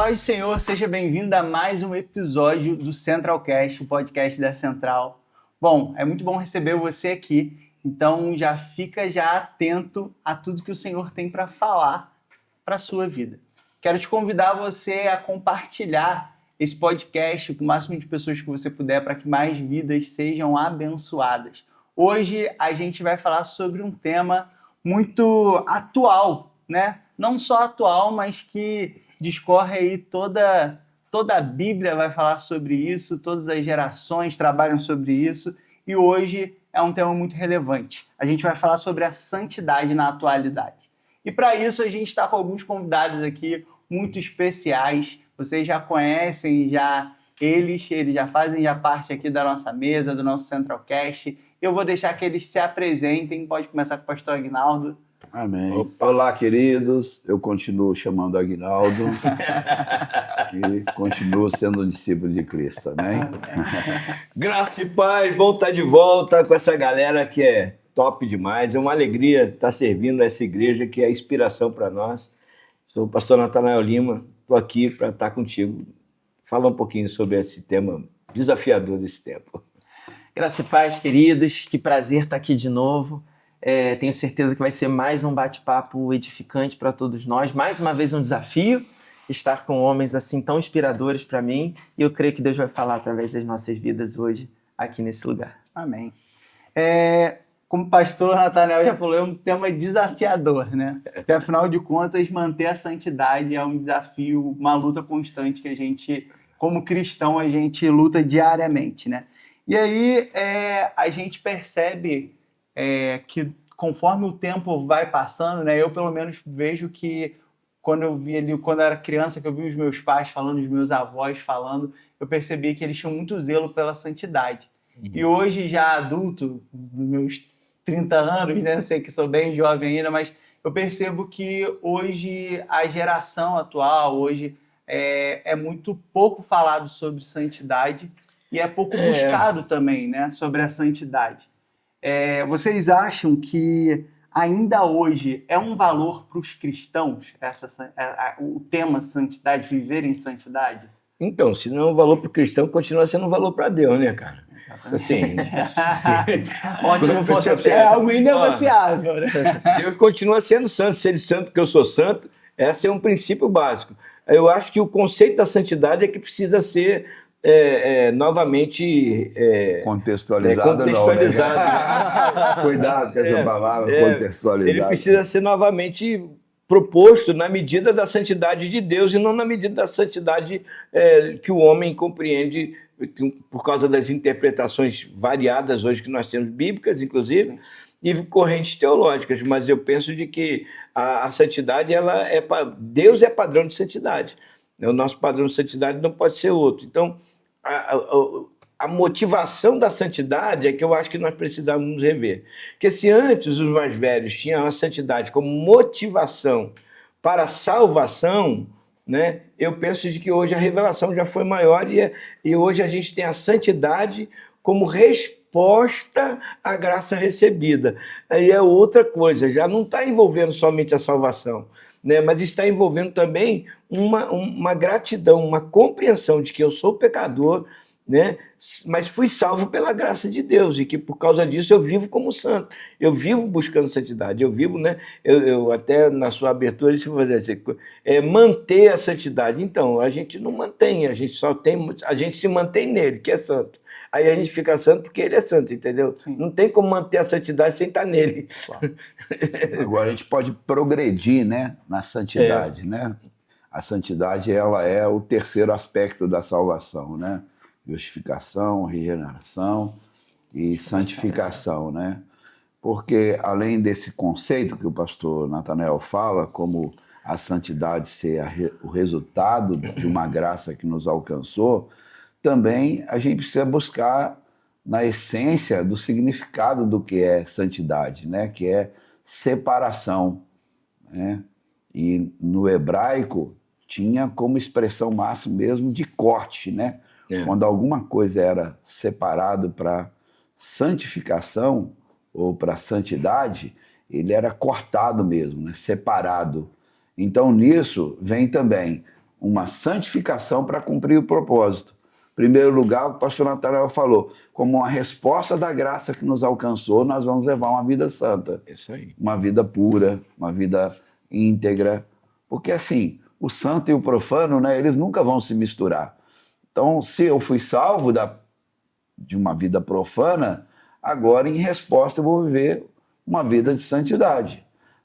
paz do Senhor, seja bem-vindo a mais um episódio do Centralcast, o podcast da Central. Bom, é muito bom receber você aqui, então já fica atento a tudo que o Senhor tem para falar para a sua vida. Quero te convidar você a compartilhar esse podcast com o máximo de pessoas que você puder para que mais vidas sejam abençoadas. Hoje a gente vai falar sobre um tema muito atual, né? Não só atual, mas que discorre aí toda a Bíblia vai falar sobre isso, todas as gerações trabalham sobre isso, e hoje é um tema muito relevante. A gente vai falar sobre a santidade na atualidade. E para isso a gente está com alguns convidados aqui muito especiais. Vocês já conhecem, eles já fazem parte aqui da nossa mesa, do nosso Centralcast. Eu vou deixar que eles se apresentem. Pode começar com o pastor Aguinaldo. Amém. Opa. Olá, queridos. Eu continuo chamando Aguinaldo e continuo sendo um discípulo de Cristo, amém? Graça e paz, bom estar de volta com essa galera que é top demais. É uma alegria estar servindo essa igreja que é inspiração para nós. Sou o pastor Natanael Lima, estou aqui para estar contigo, falar um pouquinho sobre esse tema desafiador desse tempo. Graça e paz, queridos. Que prazer estar aqui de novo. Tenho certeza que vai ser mais um bate-papo edificante para todos nós. Mais uma vez um desafio, estar com homens assim tão inspiradores para mim. E eu creio que Deus vai falar através das nossas vidas hoje, aqui nesse lugar. Amém. Como o pastor Natanael já falou, é um tema desafiador, né? Porque, afinal de contas, manter a santidade é um desafio, uma luta constante que a gente, como cristão, a gente luta diariamente, né? E aí a gente percebe que conforme o tempo vai passando, né, eu pelo menos vejo que quando eu era criança, que eu vi os meus pais falando, os meus avós falando, eu percebi que eles tinham muito zelo pela santidade. Uhum. E hoje, já adulto, meus 30 anos, né, sei que sou bem jovem ainda, mas eu percebo que hoje a geração atual, hoje é muito pouco falado sobre santidade e é pouco buscado também, né, sobre a santidade. Vocês acham que ainda hoje é um valor para os cristãos o tema santidade, viver em santidade? Então, se não é um valor para o cristão, continua sendo um valor para Deus, né, cara? Assim, ótimo ponto. É algo inegociável, né? Deus continua sendo santo. Se ele é santo porque eu sou santo, esse é um princípio básico. Eu acho que o conceito da santidade é que precisa ser novamente contextualizado. Não, né? Cuidado com essa palavra, contextualizado. Ele precisa ser novamente proposto na medida da santidade de Deus e não na medida da santidade que o homem compreende por causa das interpretações variadas hoje que nós temos, bíblicas inclusive. Sim. E correntes teológicas, mas eu penso de que a santidade, Deus é padrão de santidade. O nosso padrão de santidade não pode ser outro. Então, a motivação da santidade é que eu acho que nós precisamos rever. Porque se antes os mais velhos tinham a santidade como motivação para a salvação, né, eu penso de que hoje a revelação já foi maior e hoje a gente tem a santidade como resposta à graça recebida. Aí é outra coisa, já não está envolvendo somente a salvação, né, mas está envolvendo também uma gratidão, uma compreensão de que eu sou pecador, né, mas fui salvo pela graça de Deus e que por causa disso eu vivo como santo, eu vivo buscando santidade, eu vivo, né, eu até na sua abertura deixa eu fazer assim, manter a santidade. Então, a gente não mantém, a gente se mantém nele, que é santo. Aí a gente fica santo porque ele é santo, entendeu? Sim. Não tem como manter a santidade sem estar nele. Claro. Agora a gente pode progredir, né, na santidade, né? A santidade, ela é o terceiro aspecto da salvação, né? Justificação, regeneração e santificação, né? Porque além desse conceito que o pastor Natanael fala, como a santidade ser o resultado de uma graça que nos alcançou, também a gente precisa buscar na essência do significado do que é santidade, né? Que é separação, né? E no hebraico tinha como expressão máxima mesmo de corte, né? Quando alguma coisa era separado para santificação ou para santidade, ele era cortado mesmo, né? Separado. Então nisso vem também uma santificação para cumprir o propósito. Em primeiro lugar, o pastor Natanael falou, como uma resposta da graça que nos alcançou, nós vamos levar uma vida santa. Isso aí. Uma vida pura, uma vida íntegra. Porque assim, o santo e o profano, né, eles nunca vão se misturar. Então, se eu fui salvo de uma vida profana, agora, em resposta, eu vou viver uma vida de santidade,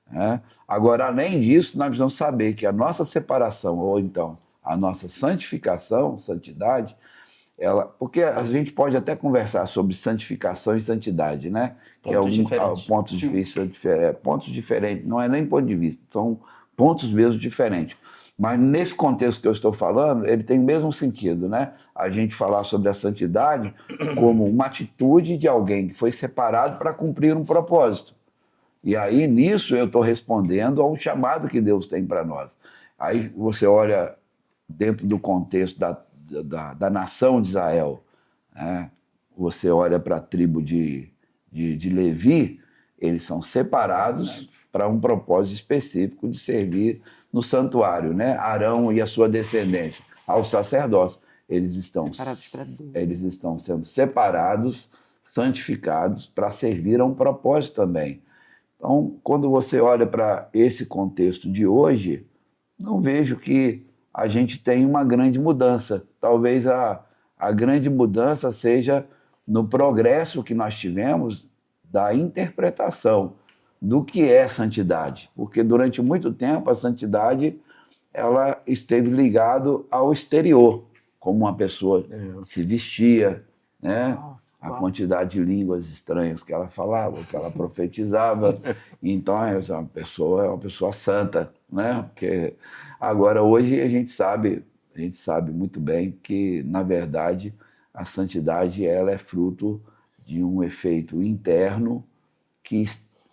né? Agora, além disso, nós precisamos saber que a nossa separação, ou então a nossa santificação, santidade, porque a gente pode até conversar sobre santificação e santidade, né? Que Pontos diferentes. Pontos de vista pontos diferentes, não é nem ponto de vista, são pontos mesmo diferentes. Mas nesse contexto que eu estou falando, ele tem o mesmo sentido, né? A gente falar sobre a santidade como uma atitude de alguém que foi separado para cumprir um propósito. E aí, nisso, eu estou respondendo ao chamado que Deus tem para nós. Aí você olha dentro do contexto da nação de Israel, né? Você olha para a tribo de Levi, eles são separados para um propósito específico de servir no santuário, né? Arão e a sua descendência, ao sacerdócio. Eles estão sendo separados, santificados para servir a um propósito também. Então, quando você olha para esse contexto de hoje, não vejo que a gente tem uma grande mudança. Talvez a grande mudança seja no progresso que nós tivemos da interpretação do que é santidade. Porque durante muito tempo a santidade ela esteve ligada ao exterior, como uma pessoa se vestia, né? A quantidade de línguas estranhas que ela falava, que ela profetizava. Então, é uma pessoa santa, né? Porque agora, hoje, a gente sabe muito bem que, na verdade, a santidade ela é fruto de um efeito interno que,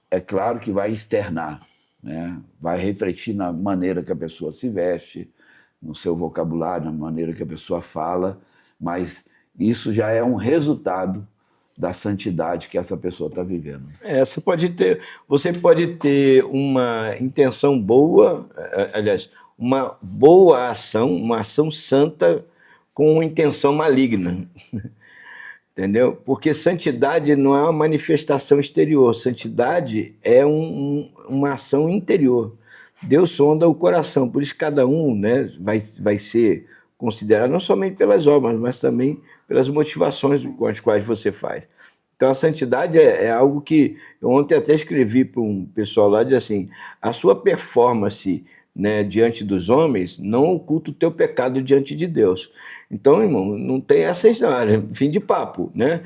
é claro, que vai externar, né? Vai refletir na maneira que a pessoa se veste, no seu vocabulário, na maneira que a pessoa fala, mas isso já é um resultado da santidade que essa pessoa está vivendo. Você pode ter uma intenção boa, aliás, uma boa ação, uma ação santa com uma intenção maligna. Entendeu? Porque santidade não é uma manifestação exterior, santidade é uma ação interior. Deus sonda o coração, por isso cada um, né, vai ser considerado não somente pelas obras, mas também pelas motivações com as quais você faz. Então a santidade é algo que eu ontem até escrevi para um pessoal lá, diz assim, a sua performance, né, diante dos homens não oculta o teu pecado diante de Deus. Então, irmão, não tem essa história, fim de papo, né?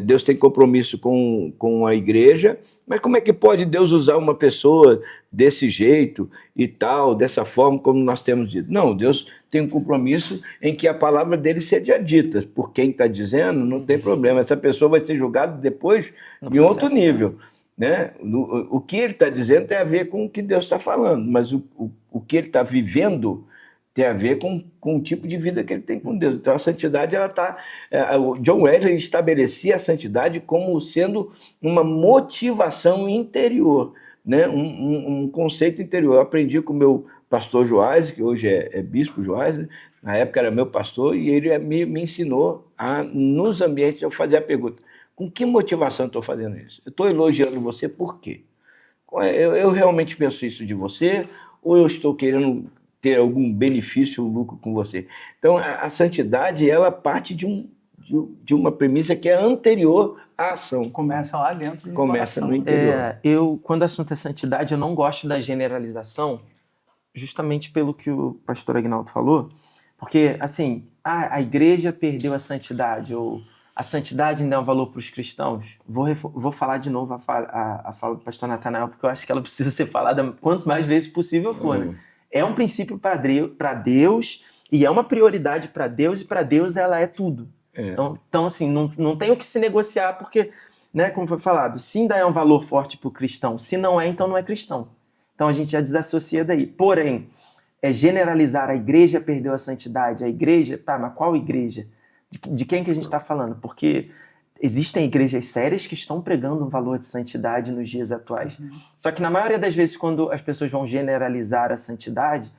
Deus tem compromisso com a igreja, mas como é que pode Deus usar uma pessoa desse jeito e tal, dessa forma como nós temos dito? Não, Deus tem um compromisso em que a palavra dele seja dita. Por quem está dizendo, não tem problema. Essa pessoa vai ser julgada depois em outro nível. Né? O que ele está dizendo tem a ver com o que Deus está falando, mas o que ele está vivendo tem a ver com o tipo de vida que ele tem com Deus. Então a santidade, ela está... O John Wesley estabelecia a santidade como sendo uma motivação interior, né? Um conceito interior. Eu aprendi com o meu pastor Joás, que hoje é bispo Joás, na época era meu pastor, e ele me ensinou nos ambientes, eu fazer a pergunta, com que motivação eu estou fazendo isso? Eu estou elogiando você por quê? Eu realmente penso isso de você, ou eu estou querendo ter algum benefício ou lucro com você? Então, a santidade, ela parte de uma premissa que é anterior à ação. Começa lá dentro do Começa coração. no interior. Quando o assunto é santidade, eu não gosto da generalização, justamente pelo que o pastor Agnaldo falou, porque, assim, a igreja perdeu a santidade, ou a santidade ainda é um valor para os cristãos. Vou falar de novo a fala do pastor Natanael, porque eu acho que ela precisa ser falada quanto mais vezes possível for, né? É um princípio para Deus e é uma prioridade para Deus, e para Deus ela é tudo. Então, assim, não tem o que se negociar, porque, né, como foi falado, se ainda é um valor forte para o cristão, se não é, então não é cristão. Então a gente já desassocia daí. Porém, generalizar a igreja perdeu a santidade, a igreja, tá, mas qual igreja? De quem que a gente está falando? Porque existem igrejas sérias que estão pregando um valor de santidade nos dias atuais. Só que na maioria das vezes, quando as pessoas vão generalizar a santidade,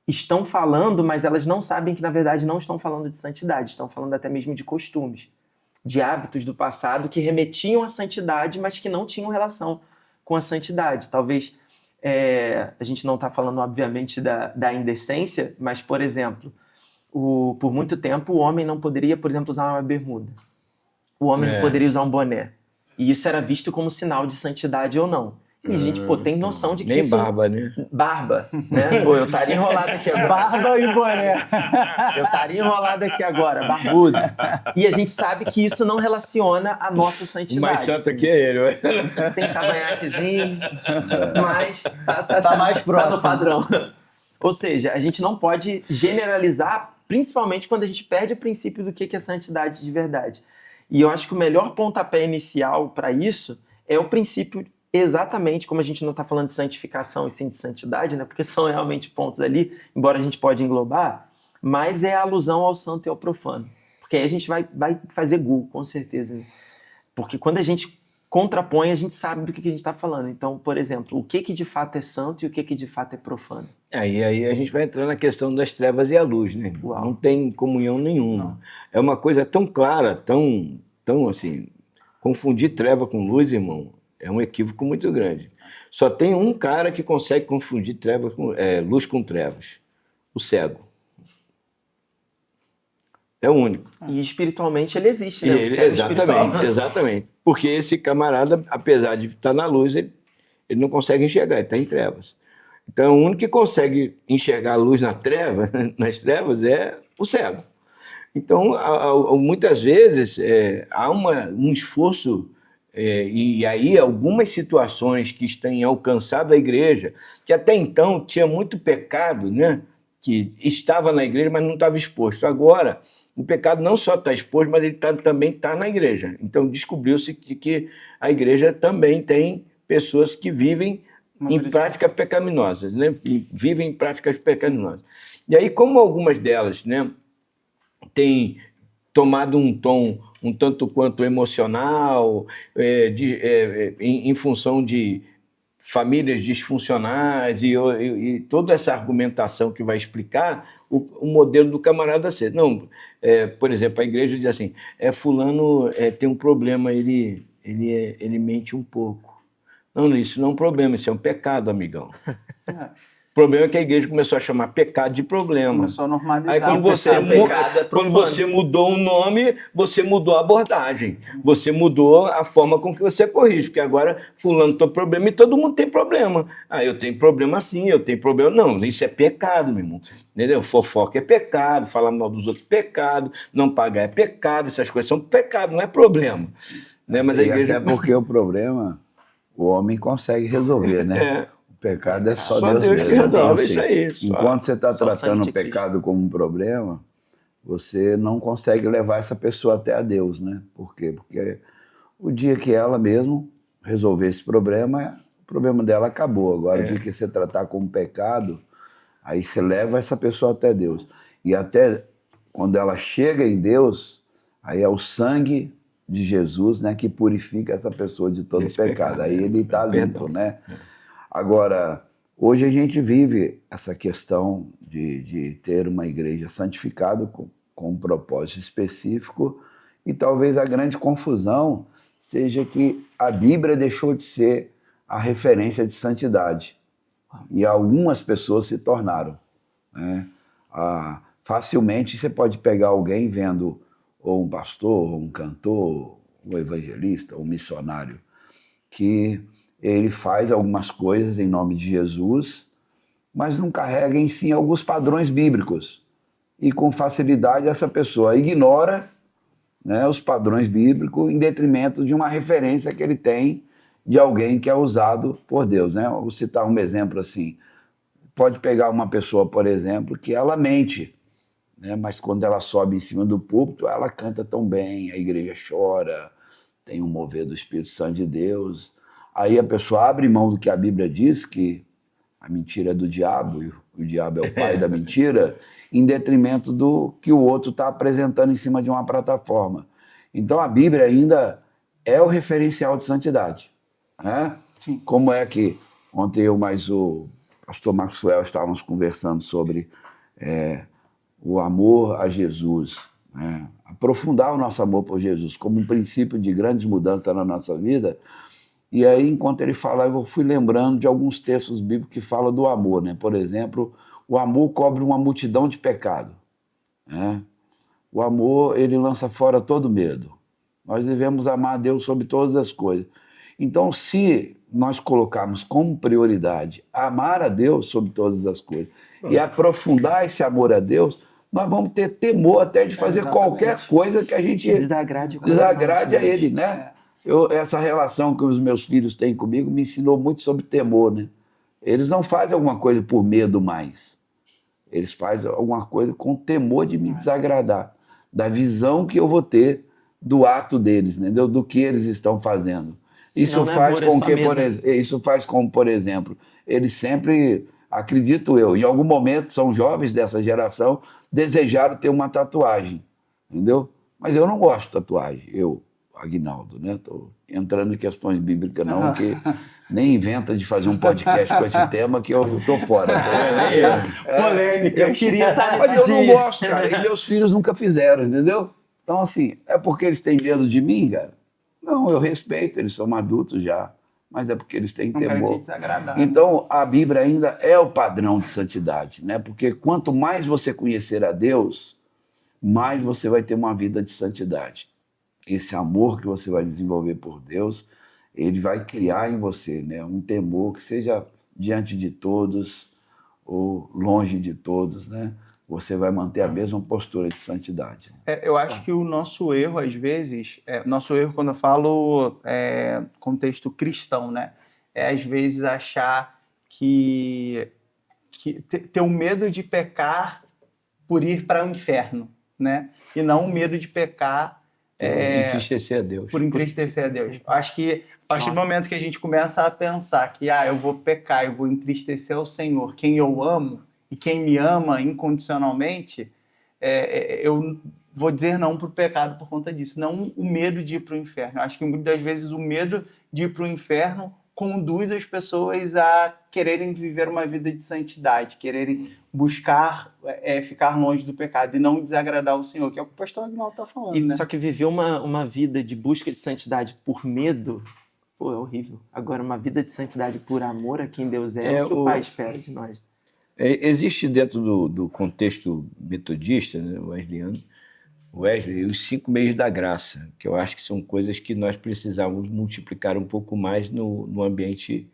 estão falando, mas elas não sabem que, na verdade, não estão falando de santidade, estão falando até mesmo de costumes, de hábitos do passado que remetiam à santidade, mas que não tinham relação com a santidade. Talvez a gente não está falando, obviamente, da indecência, mas, por exemplo, por muito tempo o homem não poderia, por exemplo, usar uma bermuda. O homem não poderia usar um boné. E isso era visto como sinal de santidade ou não. E a gente, tem noção de que Nem isso... barba, né? Barba, né? Pô, eu estaria enrolado aqui agora. Barba e boné. Eu estaria enrolado aqui agora, barbudo. E a gente sabe que isso não relaciona à nossa O santidade. mais santo aqui é ele, ué. Tem cavanhaquezinho, mas tá mais próximo. no padrão. Ou seja, a gente não pode generalizar, principalmente quando a gente perde o princípio do que é santidade de verdade. E eu acho que o melhor pontapé inicial para isso é o princípio, exatamente como a gente não está falando de santificação e sim de santidade, né? Porque são realmente pontos ali, embora a gente pode englobar, mas é a alusão ao santo e ao profano. Porque aí a gente vai fazer gol, com certeza. Né? Porque quando a gente contrapõe, a gente sabe do que a gente está falando. Então, por exemplo, o que de fato é santo e o que de fato é profano? Aí a gente vai entrar na questão das trevas e a luz, né? Uau. Não tem comunhão nenhuma. Não. É uma coisa tão clara, tão assim, confundir treva com luz, irmão, é um equívoco muito grande. Só tem um cara que consegue confundir luz com trevas, o cego. É o único. E espiritualmente ele existe, né? O cego espiritual. Exatamente. Porque esse camarada, apesar de estar na luz, ele não consegue enxergar, ele está em trevas. Então, o único que consegue enxergar a luz nas trevas é o cego. Então, muitas vezes, há um esforço, e aí algumas situações que têm alcançado a igreja, que até então tinha muito pecado, né? Que estava na igreja, mas não estava exposto. Agora, o pecado não só está exposto, mas ele também está na igreja. Então, descobriu-se que a igreja também tem pessoas que vivem em práticas pecaminosas, né? Vivem em práticas pecaminosas. E aí, como algumas delas, né, têm tomado um tom um tanto quanto emocional, em função de famílias disfuncionais e toda essa argumentação que vai explicar o modelo do camarada ser. Não, por exemplo, a igreja diz assim, fulano tem um problema, ele mente um pouco. Não, isso não é um problema, isso é um pecado, amigão. O problema é que a igreja começou a chamar pecado de problema. Começou a normalizar. Aí quando você mudou o nome, você mudou a abordagem. Você mudou a forma com que você corrige. Porque agora fulano tem problema e todo mundo tem problema. Eu tenho problema sim, eu tenho problema. Não, isso é pecado, meu irmão. Entendeu? Fofoca é pecado, falar mal dos outros é pecado, não pagar é pecado, essas coisas são pecado, não é problema. Né? Mas a igreja... Até porque o problema o homem consegue resolver, né? O pecado é só Deus que mesmo. resolve, Então, isso aí. Enquanto você está Só tratando sangue o pecado como um problema, você não consegue levar essa pessoa até a Deus, né? Por quê? Porque o dia que ela mesmo resolver esse problema, o problema dela acabou. Agora, o dia que você tratar como pecado, aí você leva essa pessoa até Deus. E até quando ela chega em Deus, aí é o sangue de Jesus, né, que purifica essa pessoa de todo pecado. Aí ele está limpo, né? Agora, hoje a gente vive essa questão de ter uma igreja santificada com um propósito específico e talvez a grande confusão seja que a Bíblia deixou de ser a referência de santidade e algumas pessoas se tornaram. Né? Facilmente você pode pegar alguém vendo ou um pastor, ou um cantor, um evangelista, um missionário, que ele faz algumas coisas em nome de Jesus, mas não carrega em si alguns padrões bíblicos. E com facilidade essa pessoa ignora, né, os padrões bíblicos em detrimento de uma referência que ele tem de alguém que é usado por Deus. Né? Vou citar um exemplo assim. Pode pegar uma pessoa, por exemplo, que ela mente, né, mas quando ela sobe em cima do púlpito, ela canta tão bem, a igreja chora, tem um mover do Espírito Santo de Deus. Aí a pessoa abre mão do que a Bíblia diz, que a mentira é do diabo, e o diabo é o pai da mentira, em detrimento do que o outro está apresentando em cima de uma plataforma. Então a Bíblia ainda é o referencial de santidade. Né? Sim. Como é que ontem eu mais o pastor Maxwell, estávamos conversando sobre o amor a Jesus, né? Aprofundar o nosso amor por Jesus como um princípio de grandes mudanças na nossa vida. E aí, enquanto ele falava, eu fui lembrando de alguns textos bíblicos que falam do amor, né? Por exemplo, o amor cobre uma multidão de pecado, né? O amor, ele lança fora todo medo. Nós devemos amar a Deus sobre todas as coisas. Então, se nós colocarmos como prioridade amar a Deus sobre todas as coisas e aprofundar esse amor a Deus, nós vamos ter temor até de fazer qualquer coisa que a gente Que desagrade a Ele, né? Essa relação que os meus filhos têm comigo me ensinou muito sobre temor, né? Eles não fazem alguma coisa por medo mais. Eles fazem alguma coisa com temor de me desagradar, da visão que eu vou ter do ato deles, entendeu? Do que eles estão fazendo. Isso faz com que, por exemplo, eles sempre, acredito eu, em algum momento são jovens dessa geração, desejaram ter uma tatuagem, entendeu? Mas eu não gosto de tatuagem, eu, Aguinaldo, né? Estou entrando em questões bíblicas não, que nem inventa de fazer um podcast com esse tema que eu estou fora. Polêmica. Eu queria estar Mas nesse eu não dia. gosto, cara, e meus filhos nunca fizeram, entendeu? Então, assim, é porque eles têm medo de mim, cara? Não, eu respeito, eles são adultos já, mas é porque eles têm Não quero te temor. desagradar. Então, a Bíblia ainda é o padrão de santidade, né? Porque quanto mais você conhecer a Deus, mais você vai ter uma vida de santidade. Esse amor que você vai desenvolver por Deus, ele vai criar em você, né, um temor que seja diante de todos ou longe de todos, né? Você vai manter a mesma postura de santidade. Eu acho que o nosso erro, às vezes, nosso erro quando eu falo contexto cristão, né? É às vezes achar que ter o medo de pecar por ir para o inferno, né? E não o medo de pecar Entristecer a Deus. por entristecer a Deus. Acho que a partir do momento que a gente começa a pensar que eu vou pecar, eu vou entristecer o Senhor, quem eu amo e quem me ama incondicionalmente, eu vou dizer não para o pecado por conta disso, não o medo de ir para o inferno. Acho que muitas das vezes o medo de ir para o inferno conduz as pessoas a quererem viver uma vida de santidade, quererem buscar ficar longe do pecado e não desagradar o Senhor, que é o que o pastor Aguinaldo está falando, né? Só que viver uma vida de busca de santidade por medo, pô, é horrível. Agora, uma vida de santidade por amor a quem Deus é o que o Pai espera de nós. Existe dentro do contexto metodista, né, Wesley, os 5 meios da graça, que eu acho que são coisas que nós precisamos multiplicar um pouco mais no ambiente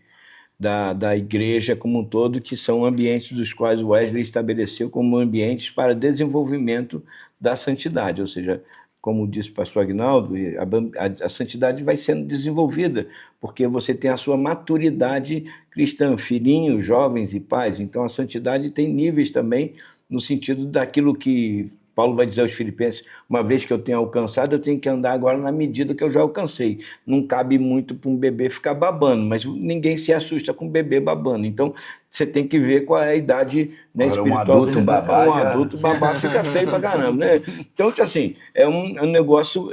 da igreja como um todo, que são ambientes dos quais o Wesley estabeleceu como ambientes para desenvolvimento da santidade, ou seja, como disse o pastor Aguinaldo, a santidade vai sendo desenvolvida, porque você tem a sua maturidade cristã, filhinhos, jovens e pais. Então a santidade tem níveis também, no sentido daquilo que Paulo vai dizer aos Filipenses: uma vez que eu tenho alcançado, eu tenho que andar agora na medida que eu já alcancei. Não cabe muito para um bebê ficar babando, mas ninguém se assusta com um bebê babando. Então, você tem que ver qual é a idade, né, espiritual. Um adulto babar. Um adulto babar fica feio pra caramba, né? Então, assim, é um negócio...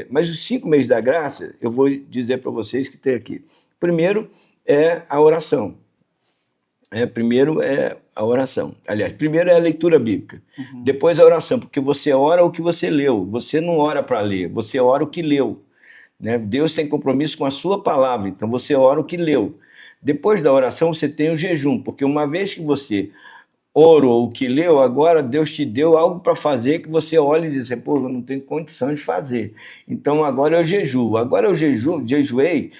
mas os 5 meios da graça, eu vou dizer para vocês que tem aqui. Primeiro é a oração. Primeiro é a oração. Aliás, primeiro é a leitura bíblica. Depois a oração, porque você ora o que você leu. Você não ora para ler, você ora o que leu, né? Deus tem compromisso com a sua palavra, então você ora o que leu. Depois da oração você tem o jejum, porque uma vez que você orou o que leu, agora Deus te deu algo para fazer que você olha e diz: pô, eu não tenho condição de fazer. Então agora eu jejuo. Agora eu jejuei.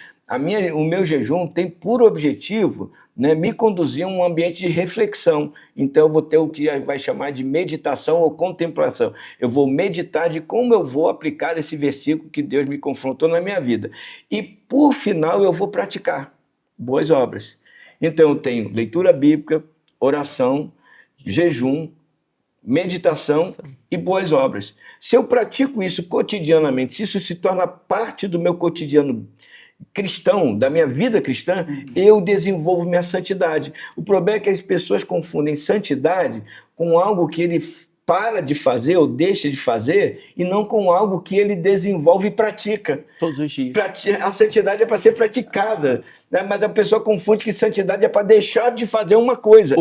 O meu jejum tem por objetivo, né, me conduzir a um ambiente de reflexão. Então eu vou ter o que vai chamar de meditação ou contemplação. Eu vou meditar de como eu vou aplicar esse versículo que Deus me confrontou na minha vida. E por final eu vou praticar boas obras. Então eu tenho leitura bíblica, oração, jejum, meditação e boas obras. Se eu pratico isso cotidianamente, se isso se torna parte do meu cotidiano cristão, da minha vida cristã, eu desenvolvo minha santidade. O problema é que as pessoas confundem santidade com algo que ele para de fazer ou deixa de fazer e não com algo que ele desenvolve e pratica. Todos os dias. A santidade é para ser praticada, né? Mas a pessoa confunde que santidade é para deixar de fazer uma coisa.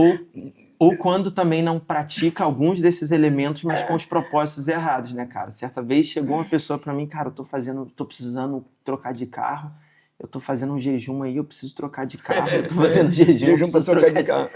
Ou quando também não pratica alguns desses elementos, mas com os propósitos errados, né, cara? Certa vez chegou uma pessoa pra mim, cara, tô precisando trocar de carro, eu tô fazendo um jejum aí, eu preciso trocar de carro, eu tô fazendo jejum, Jejum para trocar de carro.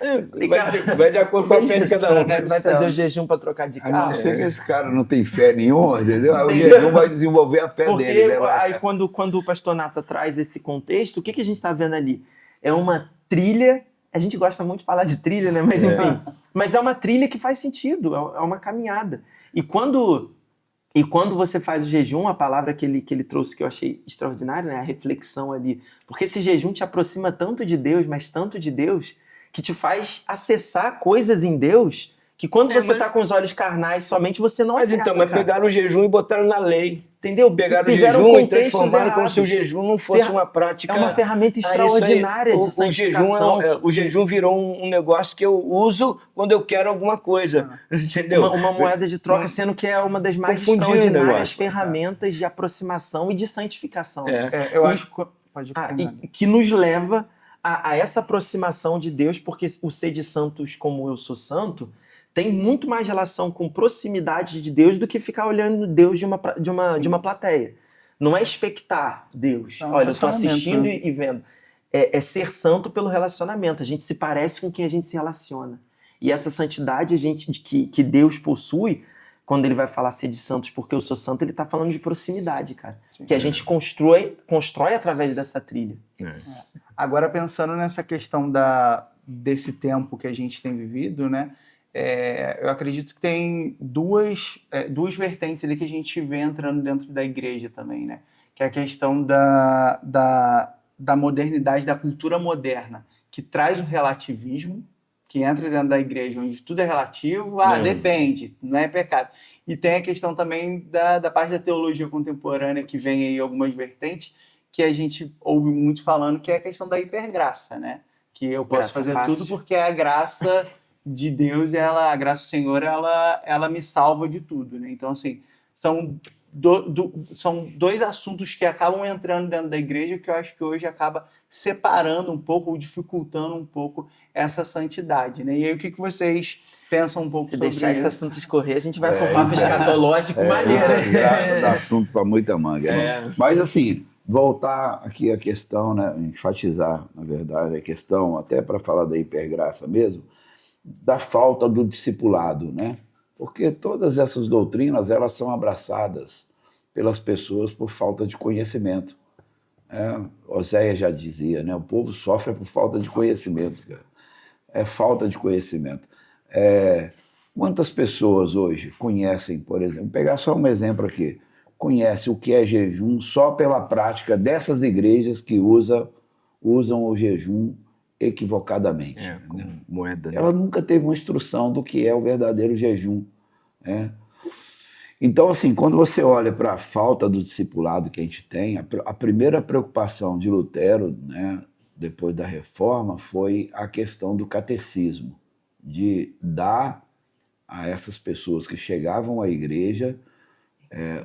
Vai de acordo com a fé de cada um. Vai fazer o jejum pra trocar de A carro. não ser que esse cara não tem fé nenhuma, entendeu? Aí o jejum vai desenvolver a fé Porque dele. Né? aí quando o pastor Nata traz esse contexto, o que a gente está vendo ali? É uma trilha, a gente gosta muito de falar de trilha, né? Mas enfim, mas é uma trilha que faz sentido, é uma caminhada. E quando você faz o jejum, a palavra que ele trouxe que eu achei extraordinária, né? A reflexão ali. Porque esse jejum te aproxima tanto de Deus, mas tanto de Deus, que te faz acessar coisas em Deus que quando você está com os olhos carnais somente, você não acessa, Mas cara. pegaram o jejum e botaram na lei. Entendeu? Pegaram Fizeram o jejum e contextos transformaram como errados. se o jejum não fosse uma prática. É uma ferramenta extraordinária de santificação. O jejum virou um negócio que eu uso quando eu quero alguma coisa. Entendeu? Uma moeda de troca, sendo que é uma das mais Confundindo o extraordinárias negócio. ferramentas de aproximação e de santificação. Eu acho que... Pode E que nos leva a essa aproximação de Deus, porque o ser de santos como eu sou santo tem muito mais relação com proximidade de Deus do que ficar olhando Deus de uma plateia. Não é expectar Deus. Não, Olha, eu estou assistindo né? e vendo. É ser santo pelo relacionamento. A gente se parece com quem a gente se relaciona. E essa santidade que Deus possui, quando ele vai falar ser de santos porque eu sou santo, ele está falando de proximidade, cara. Sim. Que a gente constrói através dessa trilha. Agora, pensando nessa questão desse tempo que a gente tem vivido, né? Eu acredito que tem duas vertentes ali que a gente vê entrando dentro da igreja também, né? Que é a questão da modernidade, da cultura moderna, que traz o relativismo, que entra dentro da igreja, onde tudo é relativo, depende, não é pecado. E tem a questão também da parte da teologia contemporânea, que vem aí algumas vertentes, que a gente ouve muito falando, que é a questão da hipergraça, né? Que eu posso Graça fazer fácil. tudo porque a graça de Deus, a graça do Senhor, ela me salva de tudo, né? Então, assim, são dois assuntos que acabam entrando dentro da igreja que eu acho que hoje acaba separando um pouco ou dificultando um pouco essa santidade, né? E aí, o que vocês pensam um pouco Se sobre deixar esse isso? assunto escorrer, a gente vai para um papo escatológico maneiro. Graça dá assunto para muita manga. Né? Mas, assim, voltar aqui a questão, né? Enfatizar, na verdade, a questão, até para falar da hipergraça mesmo, da falta do discipulado, né? Porque todas essas doutrinas, elas são abraçadas pelas pessoas por falta de conhecimento. Oséias já dizia, né? O povo sofre por falta de conhecimento, cara. É falta de conhecimento. Quantas pessoas hoje conhecem, por exemplo, vou pegar só um exemplo aqui, conhece o que é jejum só pela prática dessas igrejas que usam o jejum equivocadamente. Com moeda. Né? Ela nunca teve uma instrução do que é o verdadeiro jejum. Né? Então, assim, quando você olha para a falta do discipulado que a gente tem, a primeira preocupação de Lutero, né, depois da reforma, foi a questão do catecismo, de dar a essas pessoas que chegavam à igreja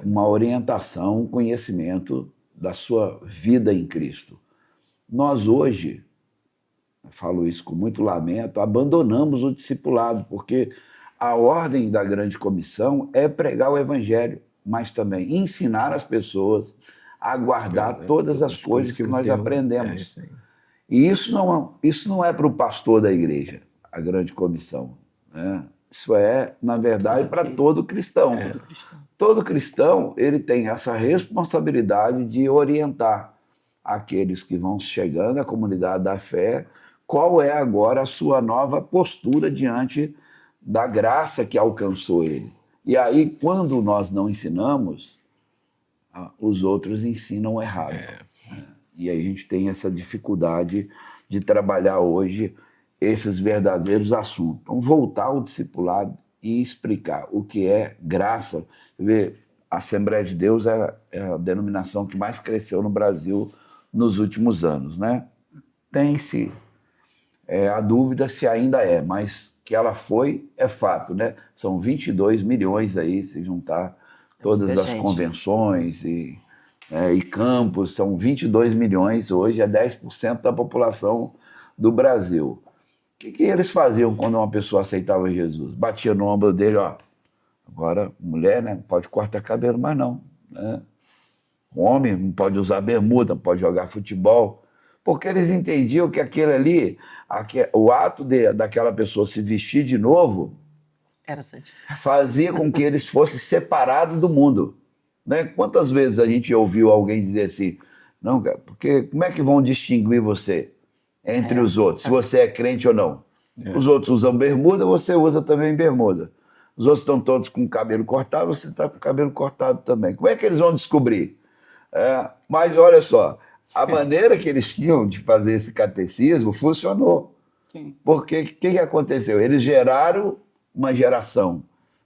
uma orientação, um conhecimento da sua vida em Cristo. Nós hoje, falo isso com muito lamento, abandonamos o discipulado, porque a ordem da grande comissão é pregar o evangelho, mas também ensinar as pessoas a guardar todas as coisas que nós aprendemos. E isso não é para o pastor da igreja, a grande comissão. Né? Isso é, na verdade, para todo cristão. Todo cristão ele tem essa responsabilidade de orientar aqueles que vão chegando à comunidade da fé qual é agora a sua nova postura diante da graça que alcançou ele. E aí, quando nós não ensinamos, os outros ensinam errado. E aí a gente tem essa dificuldade de trabalhar hoje esses verdadeiros assuntos. Então, voltar ao discipulado e explicar o que é graça. Você vê, a Assembleia de Deus é a denominação que mais cresceu no Brasil nos últimos anos, né? Tem-se a dúvida se ainda mas que ela foi, é fato, né? São 22 milhões aí, se juntar todas muita as gente. convenções e campos, são 22 milhões hoje, é 10% da população do Brasil. O que eles faziam quando uma pessoa aceitava Jesus? Batia no ombro dele, ó, agora mulher, né, não pode cortar cabelo mais não, né? O homem não pode usar bermuda, não pode jogar futebol, porque eles entendiam que aquele ali, o ato daquela pessoa se vestir de novo, Era Santi. fazia com que eles fossem separados do mundo. Né? Quantas vezes a gente ouviu alguém dizer assim, não, cara, porque como é que vão distinguir você entre os outros, se você é crente ou não? Os outros usam bermuda, você usa também bermuda. Os outros estão todos com o cabelo cortado, você está com o cabelo cortado também. Como é que eles vão descobrir? Mas olha só, a maneira que eles tinham de fazer esse catecismo funcionou. Sim. Porque o que aconteceu? Eles geraram uma geração,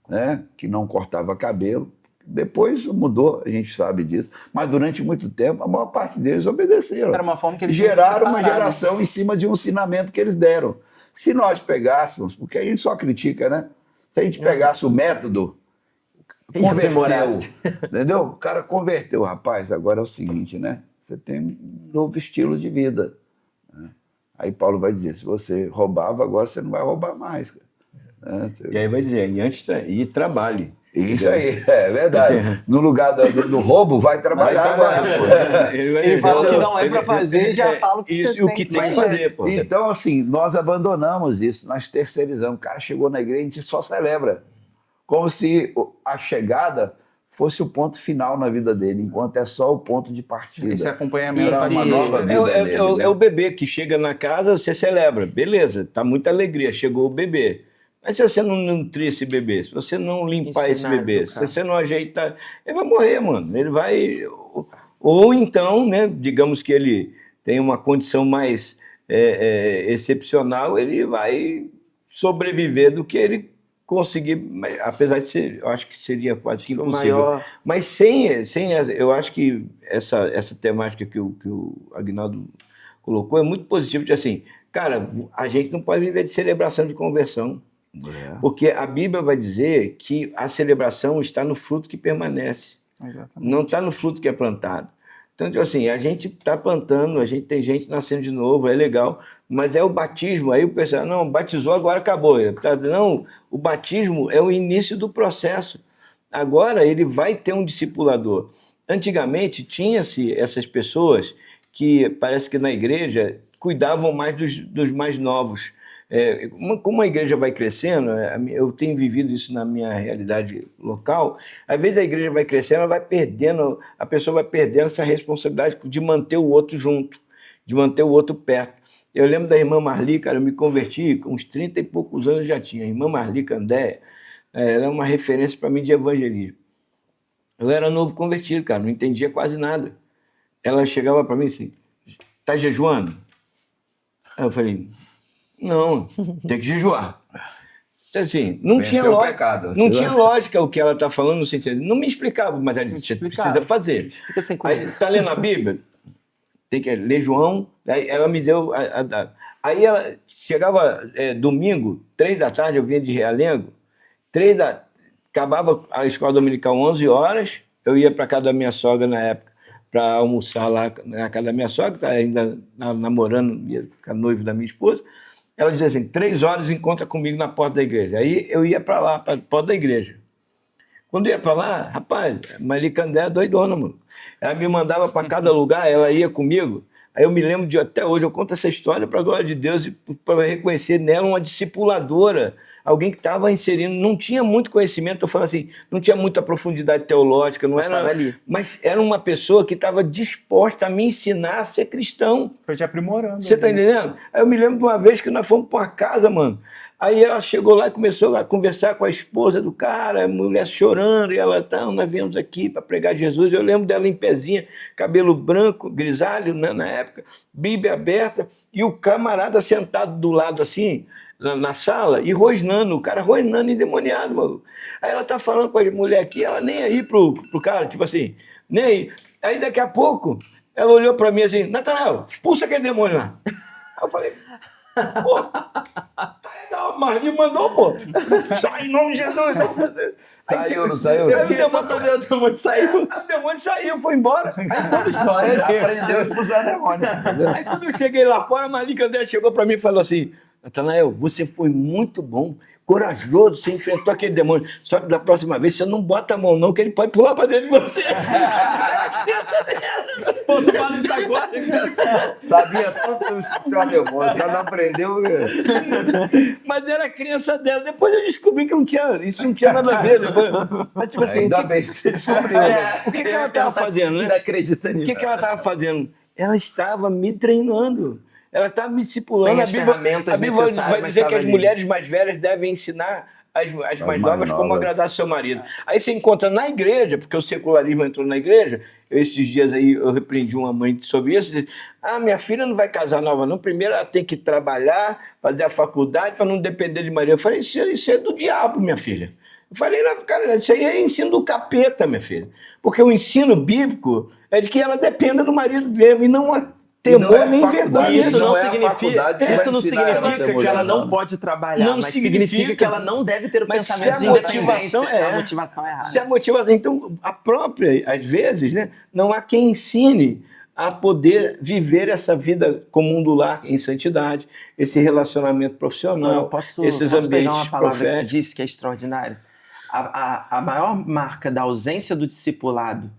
né, que não cortava cabelo. Depois mudou, a gente sabe disso. Mas durante muito tempo, a maior parte deles obedeceram. Era uma forma que eles geraram uma separaram. geração em cima de um ensinamento que eles deram. Se nós pegássemos, porque a gente só critica, né? Se a gente pegasse o método, E converteu, aprimorasse. entendeu? O cara converteu, rapaz, agora é o seguinte, né? Você tem um novo estilo de vida. Né? Aí Paulo vai dizer, se você roubava, agora você não vai roubar mais. Né? E aí vai dizer, e trabalhe. Isso aí, é verdade. No lugar do roubo, vai trabalhar agora. Ele fala que não é para fazer e já fala o que isso, você o tem que que tem que fazer. fazer, pô. Então, assim, nós abandonamos isso, nós terceirizamos. O cara chegou na igreja, a gente só celebra. Como se a chegada fosse o ponto final na vida dele, enquanto é só o ponto de partida. Esse acompanhamento Era uma nova vida dele, né? É o bebê que chega na casa, você celebra. Beleza, tá muita alegria, chegou o bebê. Mas se você não nutrir esse bebê, se você não limpar esse Ensinar, bebê, educar. se você não ajeitar, ele vai morrer, mano. Ele vai... Ou então, né, digamos que ele tem uma condição mais excepcional, ele vai sobreviver do que ele conseguir, mas, apesar de ser, eu acho que seria quase que O impossível. maior... Mas sem eu acho que essa temática que o Aguinaldo colocou é muito positiva, de assim, cara, a gente não pode viver de celebração de conversão. Porque a Bíblia vai dizer que a celebração está no fruto que permanece, Exatamente. não está no fruto que é plantado. Então, tipo assim, a gente está plantando, a gente tem gente nascendo de novo, é legal, mas é o batismo, aí o pessoal, não, batizou, agora acabou. Não, o batismo é o início do processo. Agora ele vai ter um discipulador. Antigamente tinha-se essas pessoas que parece que na igreja cuidavam mais dos mais novos. Como a igreja vai crescendo, eu tenho vivido isso na minha realidade local, às vezes a igreja vai crescendo, ela vai perdendo, a pessoa vai perdendo essa responsabilidade de manter o outro junto, de manter o outro perto. Eu lembro da irmã Marli, cara, eu me converti com uns 30 e poucos anos já tinha. A irmã Marli Candéia, ela é uma referência para mim de evangelismo. Eu era novo convertido, cara, não entendia quase nada. Ela chegava para mim assim, tá jejuando? Aí eu falei, não, tem que jejuar. Então, assim, não tinha o lógica. pecado, Não sei tinha lá. lógica o que ela está falando no sentido. Não me explicava, mas ela disse, você explicava. precisa fazer. Fica sem comer. Aí, tá lendo a Bíblia? Tem que ler João. Aí ela me deu. Aí ela chegava domingo, 3 da tarde, eu vinha de Realengo, acabava a escola dominical 11 horas, eu ia para casa da minha sogra na época, para almoçar lá na casa da minha sogra, que ainda namorando, ia ficar noivo da minha esposa. Ela dizia assim, 3 horas encontra comigo na porta da igreja. Aí eu ia para lá, para a porta da igreja. Quando eu ia para lá, rapaz, Maria Candé é doidona, mano. Ela me mandava para cada lugar, ela ia comigo. Aí eu me lembro de até hoje, eu conto essa história para a glória de Deus, para reconhecer nela uma discipuladora, alguém que estava inserindo, não tinha muito conhecimento, eu falo assim, não tinha muita profundidade teológica, não Estava era, ali. mas era uma pessoa que estava disposta a me ensinar a ser cristão. Foi te aprimorando. Você tá entendendo? Aí eu me lembro de uma vez que nós fomos para uma casa, mano. Aí ela chegou lá e começou a conversar com a esposa do cara, a mulher chorando, e ela, então, nós viemos aqui para pregar Jesus. Eu lembro dela em pezinha, cabelo branco, grisalho, né, na época, Bíblia aberta, e o camarada sentado do lado assim, na sala, e rosnando, o cara rosnando endemoniado, mano. Aí ela tá falando com a mulher aqui, ela nem aí pro cara, tipo assim, nem aí. Aí daqui a pouco, ela olhou para mim assim, Natanael, expulsa aquele demônio lá. Aí eu falei, pô, tá legal, Marli mandou, pô. Sai em nome de Jesus. Saiu, não saiu? Eu queria só saber, o demônio saiu. O demônio saiu, foi embora. Aprendeu a expulsar demônio. Entendeu? Aí quando eu cheguei lá fora, a Marli Candé chegou pra mim e falou assim: Natanael, você foi muito bom, corajoso, você enfrentou aquele demônio. Só que da próxima vez você não bota a mão, não, que ele pode pular pra dentro de você. Pô, tu fala isso agora, cara. Sabia tanto sobre expulsar demônio, só não aprendeu. Mas era a crença dela. Depois eu descobri que isso não tinha nada a ver. Mas, tipo assim, Ainda bem que você descobriu. Né? o que ela estava fazendo, né? Ainda acredita O nisso. que ela estava fazendo? Ela estava me treinando. Ela estava me discipulando. Sem as ferramentas a Bíblia necessárias, vai mas dizer que estava as ali. mulheres mais velhas devem ensinar as mais novas como novas. agradar seu marido. Aí você encontra na igreja, porque o secularismo entrou na igreja. Esses dias aí eu repreendi uma mãe sobre isso. Disse, minha filha não vai casar nova, não. Primeiro ela tem que trabalhar, fazer a faculdade para não depender de marido. Eu falei, isso é do diabo, minha filha. Eu falei, não, cara, isso aí é ensino do capeta, minha filha. Porque o ensino bíblico é de que ela dependa do marido mesmo e não há temor nem vergonha. Isso não é a significa, faculdade que isso vai não ensinar ela a significa ser que ela mulher, não pode trabalhar, Não mas significa significa que ela não deve ter o Mas pensamento se de a independência. motivação é- A motivação é errada. Se a motivação, então, a própria, às vezes, né, não há quem ensine a poder viver essa vida comum do lar em santidade, esse relacionamento profissional, Eu posso esses pegar ambientes uma palavra que tu proféticos. disse que é extraordinária? A maior marca da ausência do discipulado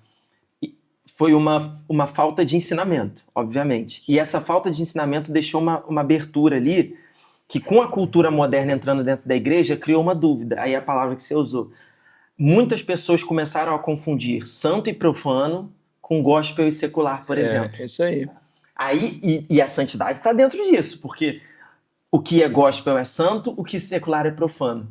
foi uma falta de ensinamento, obviamente. E essa falta de ensinamento deixou uma abertura ali que, com a cultura moderna entrando dentro da igreja, criou uma dúvida. Aí a palavra que você usou. Muitas pessoas começaram a confundir santo e profano com gospel e secular, por exemplo. É isso aí. Aí, e a santidade está dentro disso, porque o que é gospel é santo, o que é secular é profano.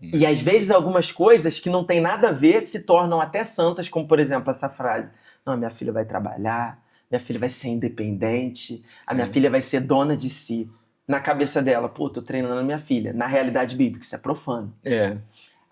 E às vezes algumas coisas que não tem nada a ver se tornam até santas, como por exemplo essa frase: não, minha filha vai trabalhar, minha filha vai ser independente, a minha filha vai ser dona de si. Na cabeça dela, pô, tô treinando a minha filha. Na realidade bíblica, isso é profano. É.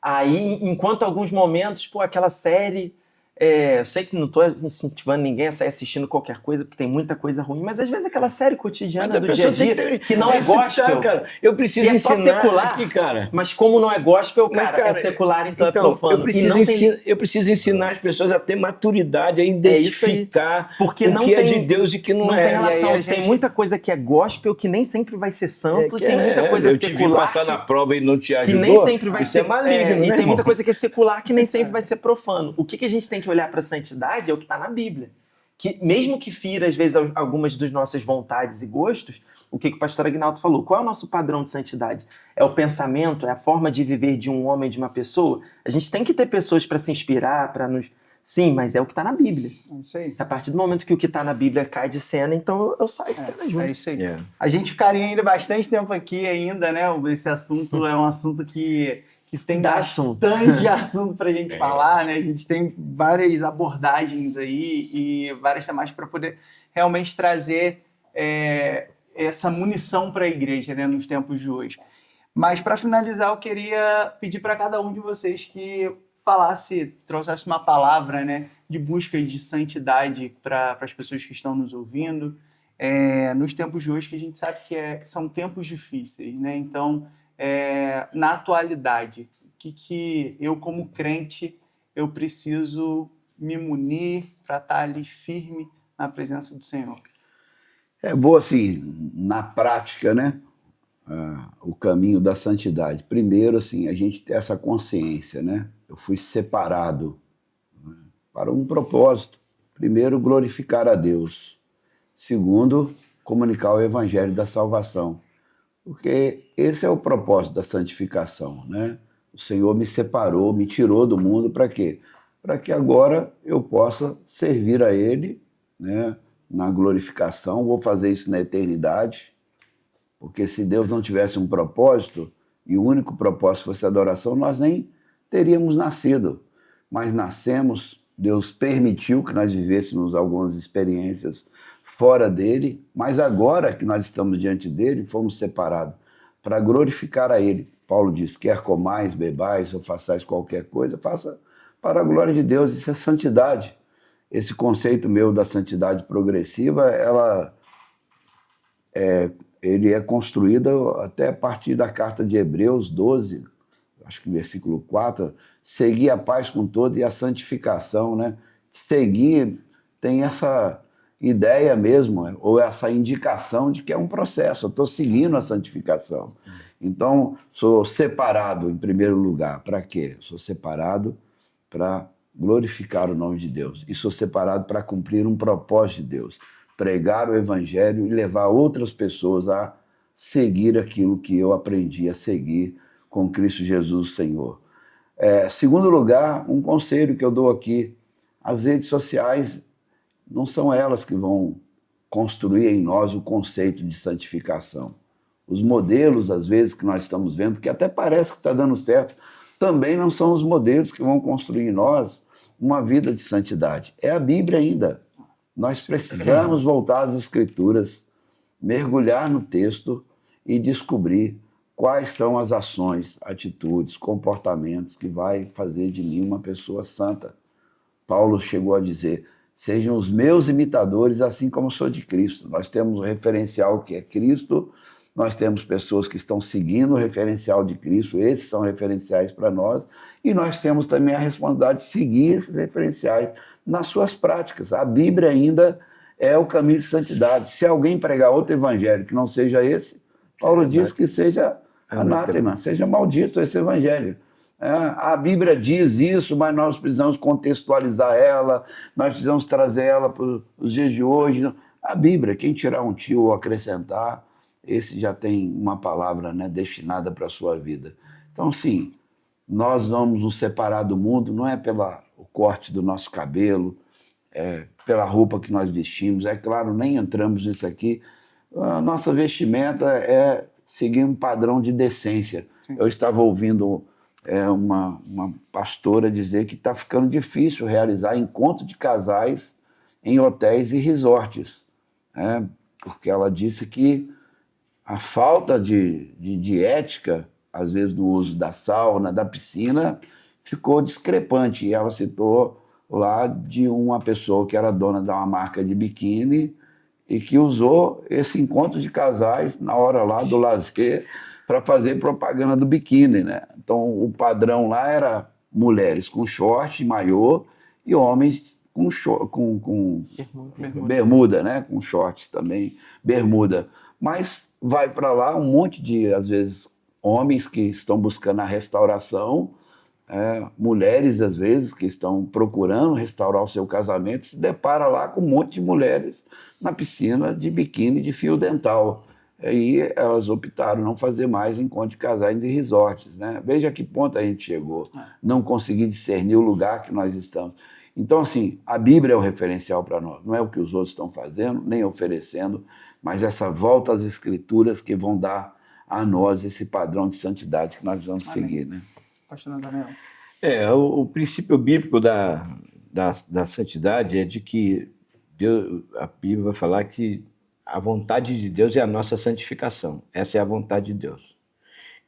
Aí, enquanto alguns momentos, pô, aquela série... eu sei que não tô incentivando ninguém a sair assistindo qualquer coisa, porque tem muita coisa ruim, mas às vezes aquela série cotidiana Mas a do dia a pessoa dia, tem que não é exercitar, gospel, cara. Eu preciso que é só ensinar secular, aqui, cara. mas como não é gospel, Mas, cara, é secular, então é eu profano. preciso, E não tem... eu preciso ensinar as pessoas a ter maturidade, a isso aí. identificar Porque o não que é tem- de Deus e que não, Não é. tem relação, E aí a tem gente- muita coisa que é gospel que nem sempre vai ser santo, e tem muita coisa eu te vi secular passar na prova e não te que ajudou. nem sempre vai Isso ser é maligno, e né, tem irmão? muita coisa que é secular que nem sempre vai ser profano. O que a gente tem que olhar para a santidade é o que está na Bíblia. Que mesmo que fira às vezes algumas das nossas vontades e gostos, o que o pastor Agnaldo falou? Qual é o nosso padrão de santidade? É o pensamento, é a forma de viver de um homem, de uma pessoa? A gente tem que ter pessoas para se inspirar, para nos... Sim, mas é o que está na Bíblia. É isso aí. A partir do momento que o que está na Bíblia cai de cena, então eu saio de cena junto. É isso aí. É. A gente ficaria ainda bastante tempo aqui ainda, né? Esse assunto é um assunto que tem Dá assunto. bastante assunto para a gente falar, né? A gente tem várias abordagens aí e várias temáticas para poder realmente trazer essa munição para a igreja, né? Nos tempos de hoje. Mas para finalizar, eu queria pedir para cada um de vocês que trouxesse uma palavra, né? De busca de santidade para as pessoas que estão nos ouvindo. Nos tempos de hoje, que a gente sabe que são tempos difíceis, né? Então, na atualidade, o que eu, como crente, eu preciso me munir para estar ali firme na presença do Senhor? Vou assim, na prática, né? O caminho da santidade. Primeiro, assim, a gente ter essa consciência, né? Eu fui separado, né, para um propósito. Primeiro, glorificar a Deus. Segundo, comunicar o evangelho da salvação. Porque esse é o propósito da santificação, né? O Senhor me separou, me tirou do mundo para quê? Para que agora eu possa servir a Ele, né? Na glorificação. Vou fazer isso na eternidade. Porque se Deus não tivesse um propósito, e o único propósito fosse a adoração, nós nem teríamos nascido. Mas nascemos, Deus permitiu que nós vivêssemos algumas experiências fora dele, mas agora que nós estamos diante dele, fomos separados para glorificar a ele. Paulo diz, quer comais, bebais ou façais qualquer coisa, faça para a glória de Deus. Isso é santidade. Esse conceito meu da santidade progressiva, ela ele é construído até a partir da carta de Hebreus 12, acho que versículo 4, seguir a paz com todo e a santificação, né? Seguir tem essa ideia mesmo, ou essa indicação de que é um processo, eu estou seguindo a santificação. Então, sou separado em primeiro lugar. Para quê? Sou separado para glorificar o nome de Deus. E sou separado para cumprir um propósito de Deus. Pregar o evangelho e levar outras pessoas a seguir aquilo que eu aprendi a seguir com Cristo Jesus, Senhor. Segundo lugar, um conselho que eu dou aqui. As redes sociais não são elas que vão construir em nós o conceito de santificação. Os modelos, às vezes, que nós estamos vendo, que até parece que está dando certo, também não são os modelos que vão construir em nós uma vida de santidade. É a Bíblia ainda. Nós precisamos voltar às Escrituras, mergulhar no texto e descobrir quais são as ações, atitudes, comportamentos que vai fazer de mim uma pessoa santa. Paulo chegou a dizer: sejam os meus imitadores, assim como eu sou de Cristo. Nós temos um referencial que é Cristo, nós temos pessoas que estão seguindo o referencial de Cristo, esses são referenciais para nós, e nós temos também a responsabilidade de seguir esses referenciais nas suas práticas. A Bíblia ainda é o caminho de santidade. Se alguém pregar outro evangelho que não seja esse, Paulo diz que seja anátema, seja maldito esse evangelho. A Bíblia diz isso, mas nós precisamos contextualizar ela, nós precisamos trazer ela para os dias de hoje. A Bíblia, quem tirar um tio ou acrescentar, esse já tem uma palavra, né, destinada para a sua vida. Então, sim, nós vamos nos separar do mundo, não é pelo corte do nosso cabelo, pela roupa que nós vestimos. É claro, nem entramos nisso aqui. A nossa vestimenta é seguir um padrão de decência. Sim. Eu estava ouvindo uma pastora dizer que está ficando difícil realizar encontro de casais em hotéis e resorts, porque ela disse que a falta de ética, às vezes no uso da sauna, da piscina, ficou discrepante. E ela citou lá de uma pessoa que era dona de uma marca de biquíni e que usou esse encontro de casais na hora lá do lazer para fazer propaganda do biquíni, né? Então, o padrão lá era mulheres com short, maiô, e homens com bermuda, né? Com shorts também, bermuda. Mas vai para lá um monte de, às vezes, homens que estão buscando a restauração, mulheres, às vezes, que estão procurando restaurar o seu casamento, se depara lá com um monte de mulheres na piscina de biquíni de fio dental. Aí elas optaram não fazer mais encontro de casais em resorts, né? Veja a que ponto a gente chegou, não conseguir discernir o lugar que nós estamos. Então, assim, a Bíblia é o referencial para nós, não é o que os outros estão fazendo, nem oferecendo, mas essa volta às Escrituras que vão dar a nós esse padrão de santidade que nós vamos seguir, né? Pastor Daniel. O princípio bíblico da santidade é de que Deus, a Bíblia vai falar que a vontade de Deus é a nossa santificação. Essa é a vontade de Deus.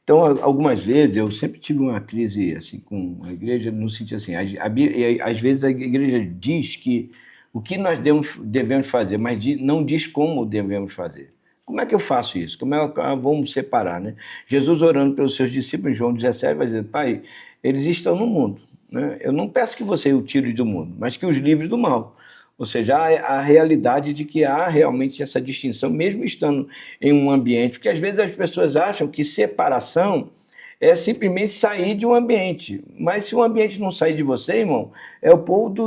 Então, algumas vezes, eu sempre tive uma crise assim, com a igreja, no sentido assim, às vezes a igreja diz que o que nós devemos fazer, mas não diz como devemos fazer. Como é que eu faço isso? Como é que vamos separar, né? Jesus orando pelos seus discípulos, em João 17, vai dizer: Pai, eles estão no mundo, né? Eu não peço que você o tire do mundo, mas que os livre do mal. Ou seja, a realidade de que há realmente essa distinção, mesmo estando em um ambiente, porque às vezes as pessoas acham que separação é simplesmente sair de um ambiente. Mas se o ambiente não sair de você, irmão, é o povo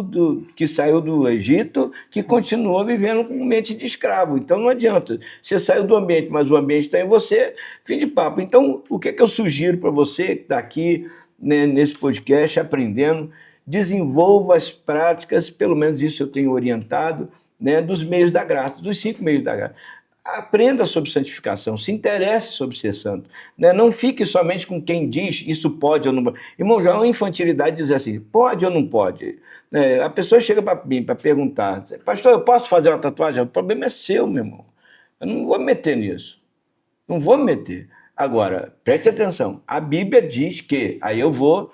que saiu do Egito que continuou vivendo com mente de escravo. Então não adianta. Você saiu do ambiente, mas o ambiente está em você, fim de papo. Então, o que é que eu sugiro para você que está aqui, né, nesse podcast, aprendendo? Desenvolva as práticas, pelo menos isso eu tenho orientado, né, dos meios da graça, dos 5 meios da graça. Aprenda sobre santificação, se interesse sobre ser santo, né? Não fique somente com quem diz isso pode ou não pode. Irmão, já é uma infantilidade dizer assim, pode ou não pode. Né? A pessoa chega para mim para perguntar: pastor, eu posso fazer uma tatuagem? O problema é seu, meu irmão. Eu não vou me meter nisso. Não vou me meter. Agora, preste atenção, a Bíblia diz que, aí eu vou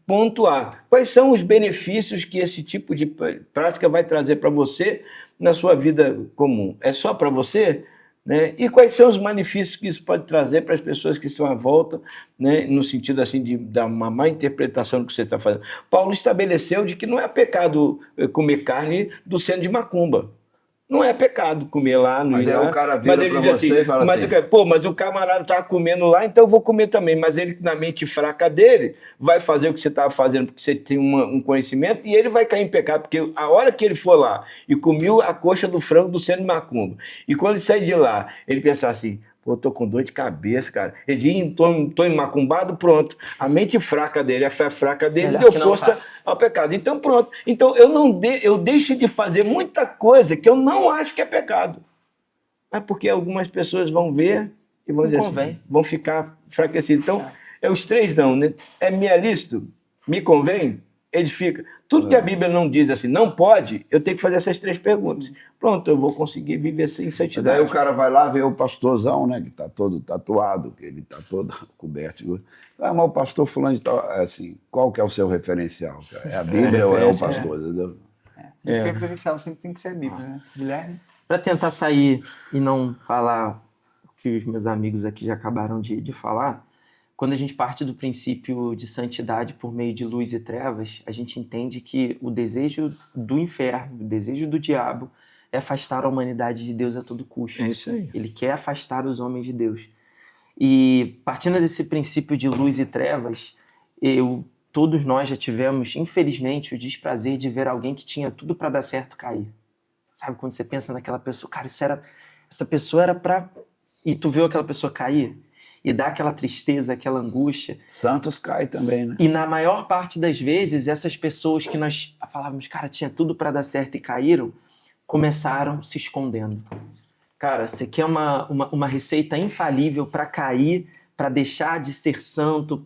pontuar quais são os benefícios que esse tipo de prática vai trazer para você na sua vida comum. É só para você? né? E quais são os malefícios que isso pode trazer para as pessoas que estão à volta, né? No sentido assim de dar uma má interpretação do que você está fazendo. Paulo estabeleceu de que não é pecado comer carne do centro de macumba. Não é pecado comer lá no Mas aí Irã. o cara vira Mas ele pra diz você e fala mas, assim, mas o camarada está comendo lá, então eu vou comer também. Mas ele, na mente fraca dele, vai fazer o que você estava fazendo, porque você tem um conhecimento, e ele vai cair em pecado, porque a hora que ele for lá e comeu a coxa do frango do centro de macumba, e quando ele sair de lá, ele pensar assim, pô, tô com dor de cabeça, cara. Ele diz, tô macumbado, pronto. A mente fraca dele, a fé fraca dele, Melhor deu que não força faça. ao pecado. Então, pronto. Então, eu deixo de fazer muita coisa que eu não acho que é pecado. Mas porque algumas pessoas vão ver e vão Não dizer convém. assim, vão ficar enfraquecidos. Então, é os três não, né? É me é lícito, me convém, edifica. Tudo que a Bíblia não diz assim, não pode, eu tenho que fazer essas três perguntas. Pronto, eu vou conseguir viver sem mas santidade. aí o cara vai lá ver o pastorzão, né, que tá todo tatuado, que ele tá todo coberto. Ah, mas o pastor fulano de tal, assim, qual que é o seu referencial, cara? É a Bíblia ou é o referência, pastor, entendeu? Isso que é referencial, sempre tem que ser a Bíblia, né? Guilherme? Para tentar sair e não falar o que os meus amigos aqui já acabaram de falar, quando a gente parte do princípio de santidade por meio de luz e trevas, a gente entende que o desejo do inferno, o desejo do diabo é afastar a humanidade de Deus a todo custo. É isso aí. Ele quer afastar os homens de Deus. E partindo desse princípio de luz e trevas, todos nós já tivemos, infelizmente, o desprazer de ver alguém que tinha tudo para dar certo cair. Sabe, quando você pensa naquela pessoa, cara, essa pessoa era pra... E tu viu aquela pessoa cair? E dá aquela tristeza, aquela angústia. Santos cai também, né? E na maior parte das vezes, essas pessoas que nós falávamos, cara, tinha tudo para dar certo e caíram, começaram se escondendo. Cara, você quer uma receita infalível para cair, para deixar de ser santo,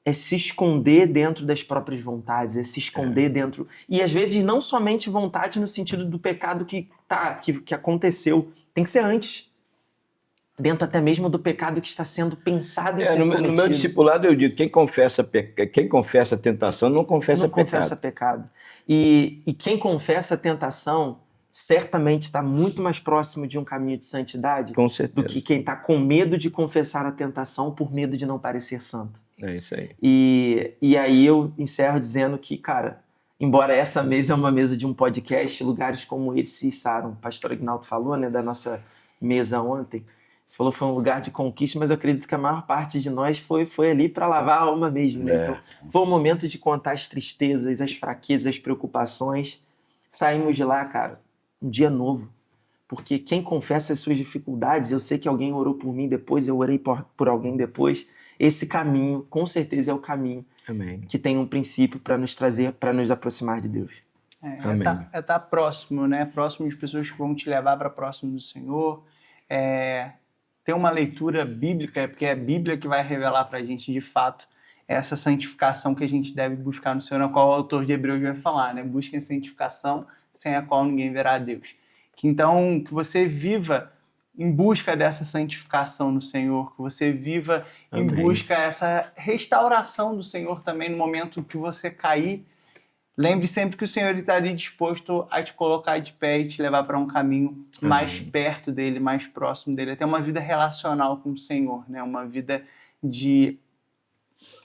é se esconder dentro das próprias vontades, é se esconder dentro... E às vezes não somente vontade no sentido do pecado que aconteceu, tem que ser antes. Dentro até mesmo do pecado que está sendo pensado em ser No cometido. meu discipulado eu digo, quem confessa a tentação não confessa Não confessa pecado. E quem confessa a tentação certamente está muito mais próximo de um caminho de santidade Com certeza. do que quem está com medo de confessar a tentação por medo de não parecer santo. É isso aí. E aí eu encerro dizendo que, cara, embora essa mesa é uma mesa de um podcast, lugares como esse se içaram. O pastor Agnaldo falou, né, da nossa mesa ontem, falou que foi um lugar de conquista, mas eu acredito que a maior parte de nós foi ali para lavar a alma mesmo. Né? Então, foi o momento de contar as tristezas, as fraquezas, as preocupações. Saímos de lá, cara, um dia novo. Porque quem confessa as suas dificuldades, eu sei que alguém orou por mim depois, eu orei por alguém depois. Esse caminho, com certeza, é o caminho Amém. que tem um princípio para nos trazer, para nos aproximar de Deus. É estar próximo, né? Próximo de pessoas que vão te levar para próximo do Senhor. Ter uma leitura bíblica, porque é a Bíblia que vai revelar para a gente, de fato, essa santificação que a gente deve buscar no Senhor, na qual o autor de Hebreus vai falar, né? Busquem santificação, sem a qual ninguém verá a Deus. Então, que você viva em busca dessa santificação no Senhor, que você viva em busca dessa restauração do Senhor também no momento que você cair. Lembre sempre que o Senhor está ali disposto a te colocar de pé e te levar para um caminho mais perto dele, mais próximo dele, até uma vida relacional com o Senhor, né? Uma vida de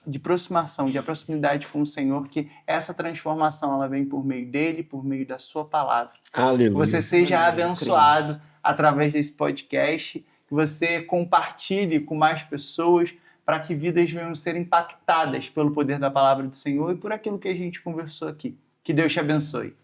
aproximação, de proximidade com o Senhor, que essa transformação ela vem por meio dele, por meio da sua palavra. Aleluia. Que você seja abençoado através desse podcast, que você compartilhe com mais pessoas, para que vidas venham ser impactadas pelo poder da palavra do Senhor e por aquilo que a gente conversou aqui. Que Deus te abençoe.